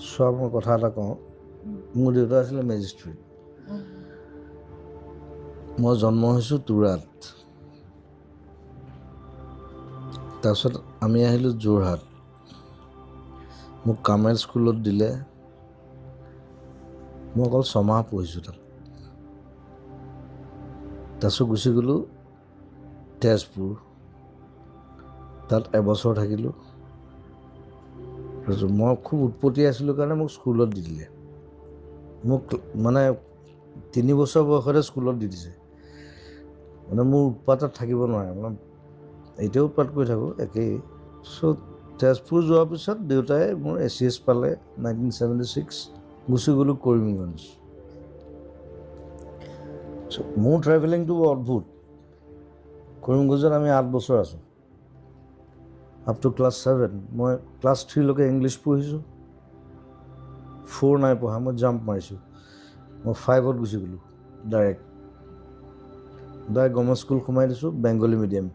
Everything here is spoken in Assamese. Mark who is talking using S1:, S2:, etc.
S1: চোৱা মই কথা এটা কওঁ মোৰ দেউতা আছিলে মেজিষ্ট্ৰেট মই জন্ম হৈছোঁ তুৰাত তাৰপিছত আমি আহিলোঁ যোৰহাট মোক কামেল স্কুলত দিলে মই অকল 6 মাহ পঢ়িছোঁ তাত তাৰপিছত গুচি গ'লোঁ তেজপুৰ তাত এবছৰ থাকিলোঁ তাৰপিছত মই খুব উৎপতীয়া আছিলোঁ কাৰণে মোক স্কুলত দি দিলে মোক মানে 3 বছৰ বয়সতে স্কুলত দি দিছে মানে মোৰ উৎপাতত থাকিব নোৱাৰে মানে এতিয়াও উৎপাত কৰি থাকোঁ একেই চ' তেজপুৰ যোৱাৰ পিছত দেউতাই মোৰ ACS পালে 1976 গুচি গ'লোঁ কৰিমগঞ্জ মোৰ ট্ৰেভেলিংটো বৰ অদ্ভুত কৰিমগঞ্জত আমি 8 বছৰ আছোঁ আপ টু ক্লাছ 7 মই ক্লাছ 3 লৈকে ইংলিছ পঢ়িছোঁ 4 নাই পঢ়া মই জাম্প মাৰিছোঁ মই 5ত গুচি গ'লোঁ ডাইৰেক্ট গভৰ্ণমেণ্ট স্কুল সোমাই দিছোঁ বেংগলী মিডিয়াম